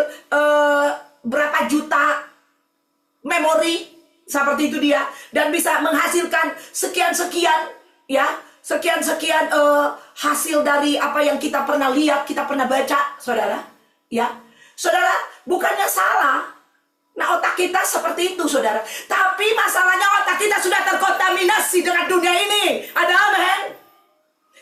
berapa juta memori seperti itu dia, dan bisa menghasilkan sekian-sekian, ya, sekian-sekian hasil dari apa yang kita pernah lihat, kita pernah baca, saudara, ya. Saudara, bukannya salah. Nah, otak kita seperti itu, saudara. Tapi masalahnya otak kita sudah terkontaminasi dengan dunia ini. Ada amen?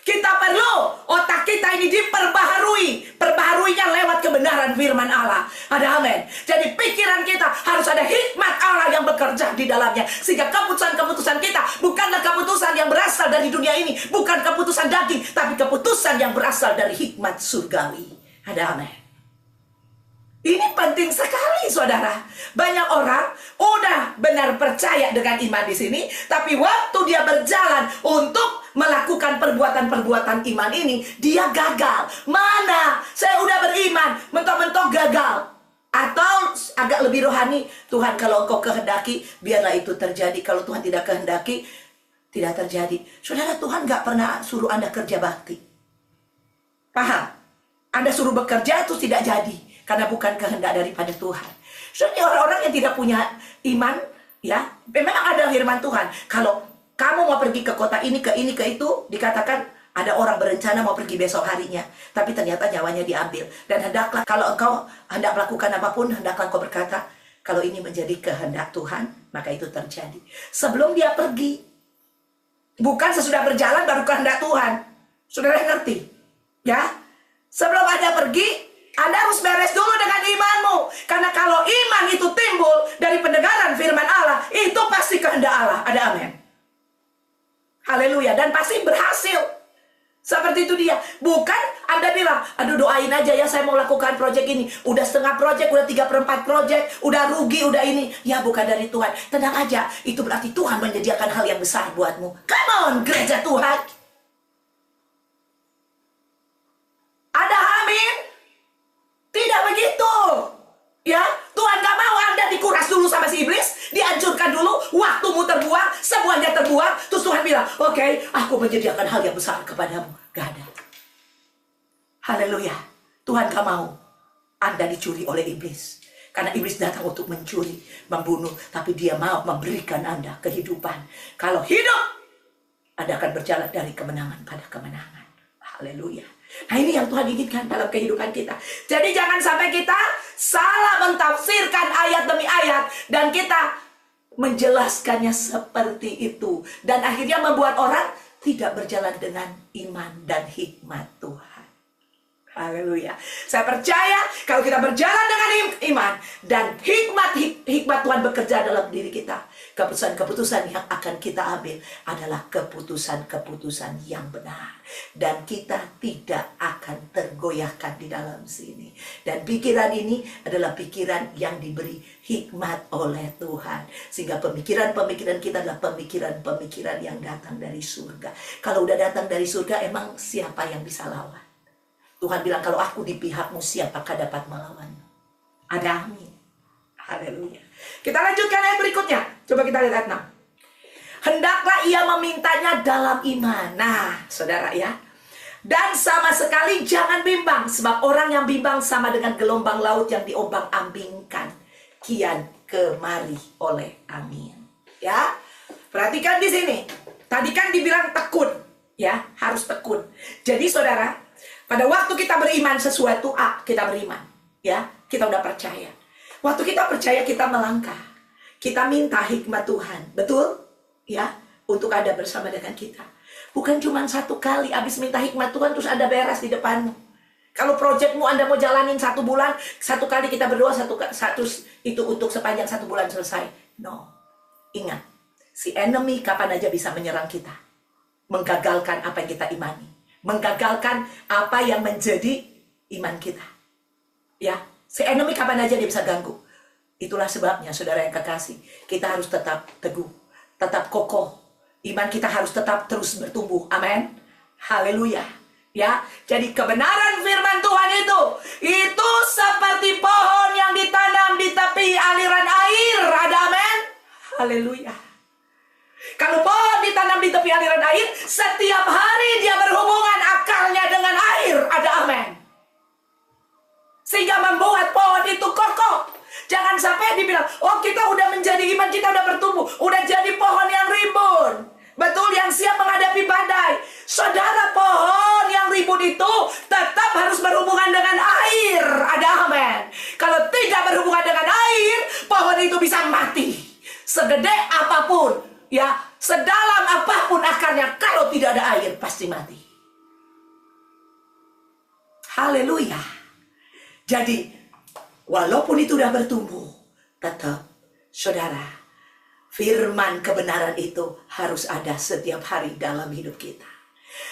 Kita perlu otak kita ini diperbaharui. Perbaharuinya lewat kebenaran firman Allah. Ada amin. Jadi pikiran kita harus ada hikmat Allah yang bekerja di dalamnya. Sehingga keputusan-keputusan kita bukanlah keputusan yang berasal dari dunia ini. Bukan keputusan daging, tapi keputusan yang berasal dari hikmat surgawi. Ada amin. Ini penting sekali, saudara. Banyak orang udah benar percaya dengan iman di sini, tapi waktu dia berjalan untuk melakukan perbuatan-perbuatan iman ini, dia gagal. Mana? Saya udah beriman, mentok-mentok gagal. Atau agak lebih rohani, Tuhan kalau Engkau kehendaki, biarlah itu terjadi. Kalau Tuhan tidak kehendaki, tidak terjadi. Saudara, Tuhan gak pernah suruh Anda kerja bakti. Paham? Anda suruh bekerja terus tidak jadi. Karena bukan kehendak daripada Tuhan. Jadi orang-orang yang tidak punya iman, ya, memang ada firman Tuhan. Kalau kamu mau pergi ke kota ini, ke itu, dikatakan ada orang berencana mau pergi besok harinya. Tapi ternyata nyawanya diambil. Dan hendaklah, kalau engkau hendak melakukan apapun, hendaklah engkau berkata, kalau ini menjadi kehendak Tuhan, maka itu terjadi. Sebelum dia pergi, bukan sesudah berjalan baru kehendak Tuhan. Saudara ngerti? Ya? Sebelum Anda pergi, Anda harus beres dulu dengan imanmu. Karena kalau iman itu timbul dari pendengaran firman Allah, itu pasti kehendak Allah. Ada amin. Haleluya. Dan pasti berhasil. Seperti itu dia. Bukan Anda bilang, aduh doain aja ya saya mau lakukan proyek ini. Udah setengah proyek, udah 3/4 proyek, udah rugi, udah ini. Ya bukan dari Tuhan. Tenang aja. Itu berarti Tuhan menyediakan hal yang besar buatmu. Come on, gereja Tuhan. Ada amin. Tidak begitu. Ya, Tuhan gak mau Anda dikuras dulu sama si iblis, dihancurkan dulu, waktumu terbuang, semuanya terbuang, terus Tuhan bilang, oke, aku menyediakan hal yang besar kepadamu. Gak ada. Haleluya. Tuhan gak mau Anda dicuri oleh iblis. Karena iblis datang untuk mencuri, membunuh, tapi dia mau memberikan Anda kehidupan. Kalau hidup, Anda akan berjalan dari kemenangan pada kemenangan. Haleluya. Nah ini yang Tuhan inginkan dalam kehidupan kita. Jadi jangan sampai kita salah mentafsirkan ayat demi ayat, dan kita menjelaskannya seperti itu. Dan akhirnya membuat orang tidak berjalan dengan iman dan hikmat Tuhan. Haleluya. Saya percaya kalau kita berjalan dengan iman dan hikmat Tuhan bekerja dalam diri kita, keputusan-keputusan yang akan kita ambil adalah keputusan-keputusan yang benar. Dan kita tidak akan tergoyahkan di dalam sini. Dan pikiran ini adalah pikiran yang diberi hikmat oleh Tuhan. Sehingga pemikiran-pemikiran kita adalah pemikiran-pemikiran yang datang dari surga. Kalau udah datang dari surga, emang siapa yang bisa lawan? Tuhan bilang, kalau aku di pihakmu, siapakah dapat melawanmu? Ada amin. Haleluya. Kita lanjutkan ayat berikutnya. Coba kita lihat ayat 6. Hendaklah ia memintanya dalam iman. Nah, saudara ya. Dan sama sekali jangan bimbang. Sebab orang yang bimbang sama dengan gelombang laut yang diombang-ambingkan kian kemari oleh angin. Ya. Perhatikan di sini. Tadi kan dibilang tekun. Ya, harus tekun. Jadi saudara, pada waktu kita beriman sesuatu, kita beriman. Ya, kita udah percaya. Waktu kita percaya, kita melangkah. Kita minta hikmat Tuhan. Betul? Ya, untuk ada bersama dengan kita. Bukan cuma satu kali habis minta hikmat Tuhan terus ada beres di depanmu. Kalau proyekmu Anda mau jalanin 1 bulan, 1 kali kita berdoa, satu itu untuk sepanjang 1 bulan selesai. No. Ingat, si enemy kapan aja bisa menyerang kita. Menggagalkan apa yang kita imani. Menggagalkan apa yang menjadi iman kita. Ya, si enemy kapan aja dia bisa ganggu. Itulah sebabnya, saudara yang kekasih, kita harus tetap teguh, tetap kokoh. Iman kita harus tetap terus bertumbuh. Amin. Haleluya. Ya, jadi kebenaran firman Tuhan itu seperti pohon yang ditanam di tepi aliran air. Ada amin. Haleluya. Kalau pohon ditanam di tepi aliran air, setiap hari dia berhubungan akarnya dengan air. Ada amin. Sehingga membuat pohon itu kokoh. Jangan Makanya dibilang, oh kita udah menjadi iman, kita udah bertumbuh, udah jadi pohon yang rimbun. Betul, yang siap menghadapi badai. Saudara, pohon yang rimbun itu tetap harus berhubungan dengan air. Ada amin. Kalau tidak berhubungan dengan air, pohon itu bisa mati. Segede apapun, ya, sedalam apapun akarnya, kalau tidak ada air, pasti mati. Haleluya. Jadi, walaupun itu sudah bertumbuh, tetap, saudara, firman kebenaran itu harus ada setiap hari dalam hidup kita.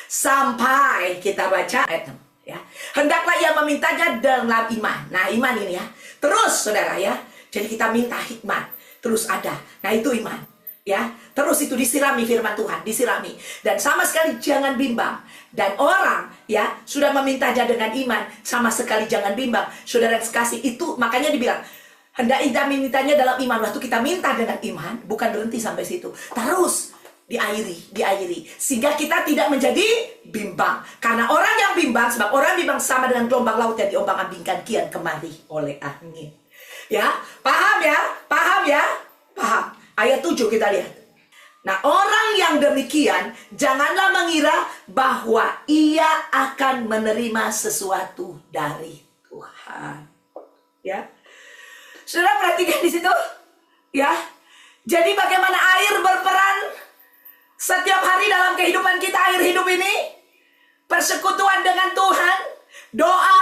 Sampai kita baca ayat 6, ya. Hendaklah ia memintanya dalam iman. Nah, iman ini ya. Terus, saudara ya. Jadi kita minta hikmat. Terus ada. Nah, itu iman. Ya, terus itu disirami firman Tuhan, disirami, dan sama sekali jangan bimbang. Dan orang ya sudah memintanya dengan iman, sama sekali jangan bimbang. Saudara sekasih, itu makanya dibilang hendak kita mintanya dalam iman. Waktu kita minta dengan iman, bukan berhenti sampai situ, terus diairi, sehingga kita tidak menjadi bimbang. Karena orang yang bimbang, sebab orang bimbang sama dengan gelombang laut yang diombang-ambingkan kian kemari oleh angin. Ya, paham ya, paham ya, paham. Ayat 7 kita lihat. Nah, orang yang demikian janganlah mengira bahwa ia akan menerima sesuatu dari Tuhan. Ya. Saudara perhatikan di situ. Ya. Jadi bagaimana air berperan setiap hari dalam kehidupan kita, air hidup ini? Persekutuan dengan Tuhan, doa,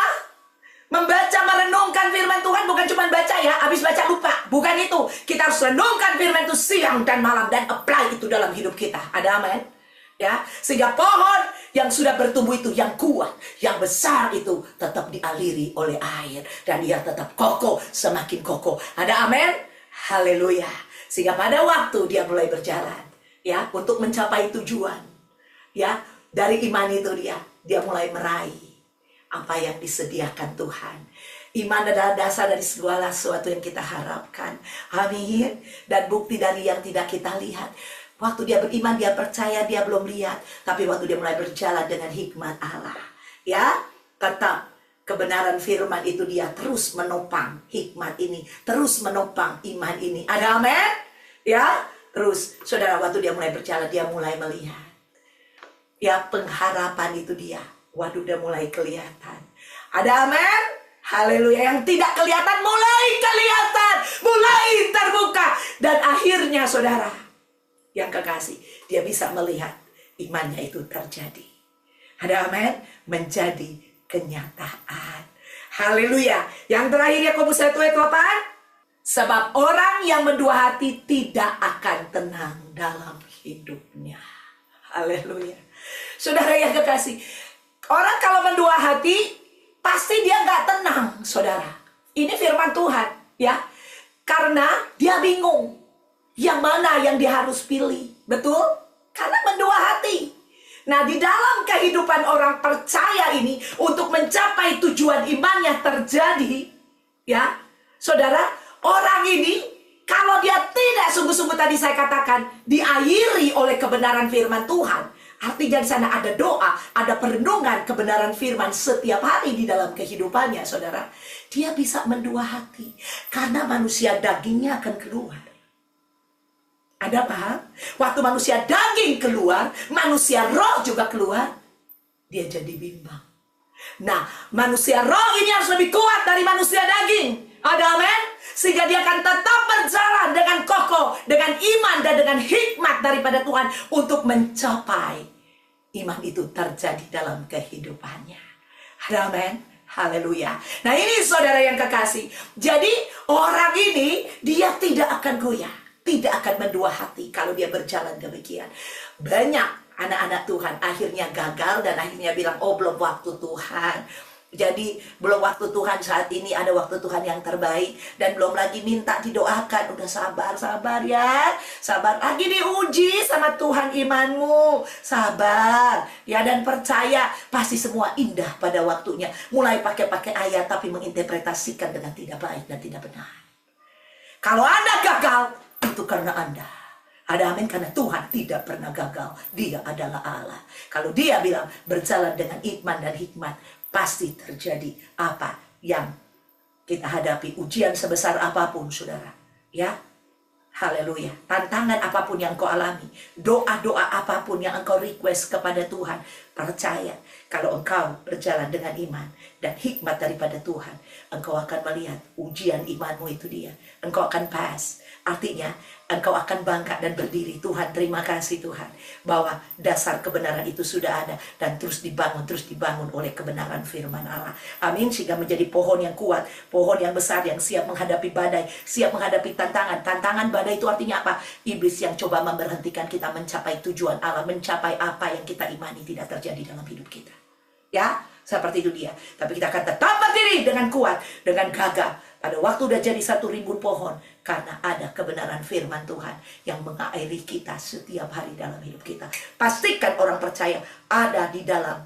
membaca, merenungkan firman Tuhan. Bukan cuma baca ya, habis baca lupa. Bukan itu. Kita harus renungkan firman itu siang dan malam, dan apply itu dalam hidup kita. Ada amin? Ya, sehingga pohon yang sudah bertumbuh itu, yang kuat, yang besar itu, tetap dialiri oleh air. Dan dia tetap kokoh, semakin kokoh. Ada amin? Haleluya. Sehingga pada waktu dia mulai berjalan, ya, untuk mencapai tujuan, ya, dari iman itu dia mulai meraih apa yang disediakan Tuhan. Iman adalah dasar dari segala sesuatu yang kita harapkan. Amin. Dan bukti dari yang tidak kita lihat. Waktu dia beriman, dia percaya, dia belum lihat. Tapi waktu dia mulai berjalan dengan hikmat Allah, ya, tetap kebenaran firman itu dia terus menopang hikmat ini, terus menopang iman ini. Ada amin? Ya, terus saudara, waktu dia mulai berjalan, dia mulai melihat, ya, pengharapan itu dia. Waduh, udah mulai kelihatan. Ada amin? Haleluya. Yang tidak kelihatan mulai kelihatan, mulai terbuka. Dan akhirnya saudara yang kekasih, dia bisa melihat imannya itu terjadi. Ada amin? Menjadi kenyataan. Haleluya. Yang terakhir Yakobus 1 ayat 8. Sebab orang yang mendua hati tidak akan tenang dalam hidupnya. Haleluya. Saudara yang kekasih, orang kalau mendua hati, pasti dia nggak tenang, saudara. Ini firman Tuhan, ya. Karena dia bingung, yang mana yang dia harus pilih. Betul? Karena mendua hati. Nah, di dalam kehidupan orang percaya ini, untuk mencapai tujuan imannya terjadi, ya, saudara, orang ini, kalau dia tidak sungguh-sungguh tadi saya katakan, diairi oleh kebenaran firman Tuhan, artinya di sana ada doa, ada perenungan kebenaran firman setiap hari di dalam kehidupannya, saudara. Dia bisa mendua hati, karena manusia dagingnya akan keluar. Ada paham? Waktu manusia daging keluar, manusia roh juga keluar, dia jadi bimbang. Nah, manusia roh ini harus lebih kuat dari manusia daging. Ada amin? Sehingga dia akan tetap berjalan dengan kokoh, dengan iman dan dengan hikmat daripada Tuhan untuk mencapai iman itu terjadi dalam kehidupannya. Ada amin? Haleluya. Nah, ini saudara yang kekasih. Jadi orang ini dia tidak akan goyah, tidak akan mendua hati kalau dia berjalan demikian. Banyak anak-anak Tuhan akhirnya gagal dan akhirnya bilang, oh belum waktu Tuhan. Jadi belum waktu Tuhan, saat ini ada waktu Tuhan yang terbaik. Dan belum lagi minta didoakan. Udah sabar ya. Sabar lagi diuji sama Tuhan imanmu. Sabar ya, dan percaya pasti semua indah pada waktunya. Mulai pakai ayat tapi menginterpretasikan dengan tidak baik dan tidak benar. Kalau Anda gagal, itu karena Anda. Ada amin, karena Tuhan tidak pernah gagal. Dia adalah Allah. Kalau dia bilang berjalan dengan iman dan hikmat, pasti terjadi apa yang kita hadapi ujian sebesar apapun, saudara. Ya, haleluya. Tantangan apapun yang kau alami, doa-doa apapun yang engkau request kepada Tuhan, percaya kalau engkau berjalan dengan iman dan hikmat daripada Tuhan, engkau akan melihat ujian imanmu itu dia. Engkau akan pass. Artinya, engkau akan bangkit dan berdiri. Tuhan, terima kasih Tuhan, bahwa dasar kebenaran itu sudah ada dan terus dibangun oleh kebenaran firman Allah. Amin. Sehingga menjadi pohon yang kuat, pohon yang besar, yang siap menghadapi badai, siap menghadapi tantangan. Tantangan badai itu artinya apa? Iblis yang coba memberhentikan kita mencapai tujuan Allah, mencapai apa yang kita imani tidak terjadi dalam hidup kita. Ya, seperti itu dia. Tapi kita akan tetap berdiri dengan kuat, dengan gagah. Pada waktu udah jadi satu rimbun pohon, karena ada kebenaran firman Tuhan yang mengairi kita setiap hari dalam hidup kita. Pastikan orang percaya ada di dalam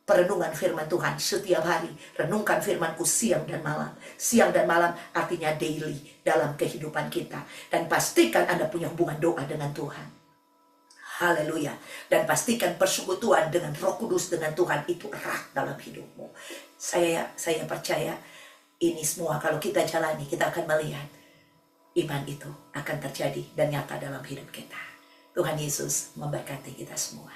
perenungan firman Tuhan setiap hari. Renungkan firmanku siang dan malam. Siang dan malam artinya daily dalam kehidupan kita. Dan pastikan Anda punya hubungan doa dengan Tuhan. Haleluya. Dan pastikan persekutuan dengan Roh Kudus, dengan Tuhan itu erat dalam hidupmu. Saya percaya ini semua kalau kita jalani, kita akan melihat iman itu akan terjadi dan nyata dalam hidup kita. Tuhan Yesus memberkati kita semua.